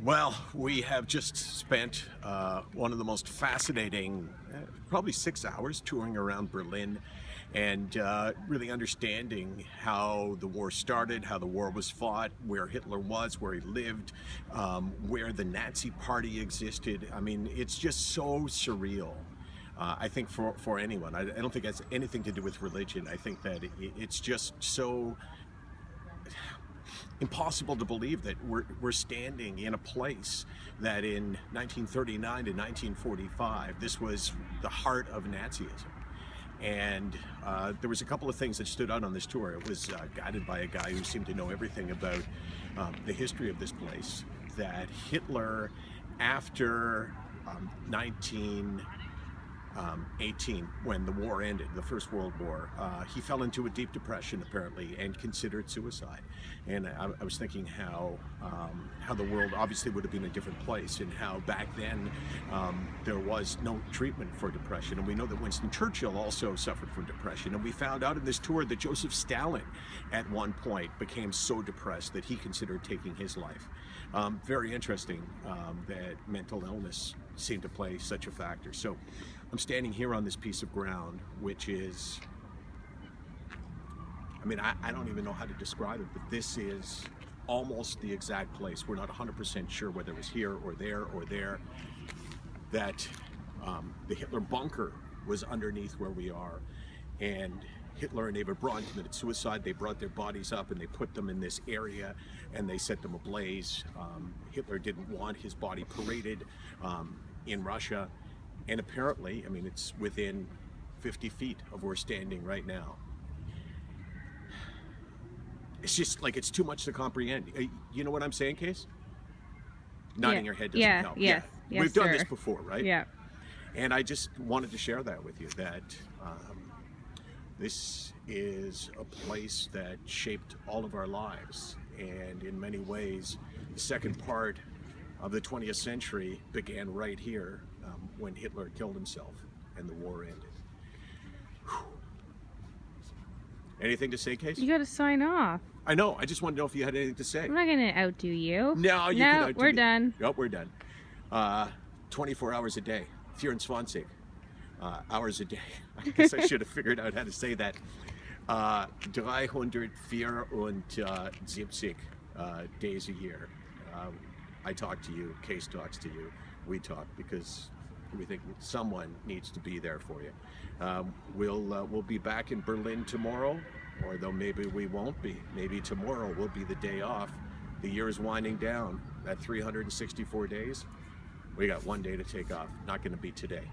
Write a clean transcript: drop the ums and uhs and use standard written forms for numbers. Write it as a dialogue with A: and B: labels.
A: Well, we have just spent one of the most fascinating, probably 6 hours touring around Berlin and really understanding how the war started, how the war was fought, where Hitler was, where he lived, where the Nazi Party existed. I mean, it's just so surreal. I think for anyone, I don't think it has anything to do with religion. I think that it's just so impossible to believe that we're standing in a place that in 1939 to 1945, this was the heart of Nazism. And there was a couple of things that stood out on this tour. It was guided by a guy who seemed to know everything about the history of this place, that Hitler, after 1918, when the war ended, the First World War, he fell into a deep depression apparently and considered suicide. And I was thinking how the world obviously would have been a different place, and how back then there was no treatment for depression. And we know that Winston Churchill also suffered from depression. And we found out in this tour that Joseph Stalin at one point became so depressed that he considered taking his life. Very interesting that mental illness seemed to play such a factor. So I'm standing here on this piece of ground, which is, I mean, I don't even know how to describe it, but this is almost the exact place. We're not 100% sure whether it was here or there, that the Hitler bunker was underneath where we are. And Hitler and Eva Braun committed suicide. They brought their bodies up and they put them in this area and they set them ablaze. Hitler didn't want his body paraded in Russia. And apparently, I mean, it's within 50 feet of where we're standing right now. It's just like, it's too much to comprehend. You know what I'm saying, Case? Nodding your head doesn't help.
B: Yes,
A: We've done this before, right?
B: Yeah.
A: And I just wanted to share that with you, that this is a place that shaped all of our lives. And in many ways, the second part of the 20th century began right here when Hitler killed himself and the war ended. Whew. Anything to say, Case?
B: You got to sign off.
A: I know. I just wanted to know if you had anything to say.
B: I'm not going to outdo you.
A: No, you can outdo
B: we're
A: me.
B: done.
A: Nope, we're done. 24 hours a day. 24 hours a day. I guess I should have figured out how to say that. 374 days a year. I talk to you, Case talks to you, we talk, because we think someone needs to be there for you. We'll be back in Berlin tomorrow, or though maybe we won't be. Maybe tomorrow will be the day off. The year is winding down. At 364 days, we got one day to take off. Not going to be today.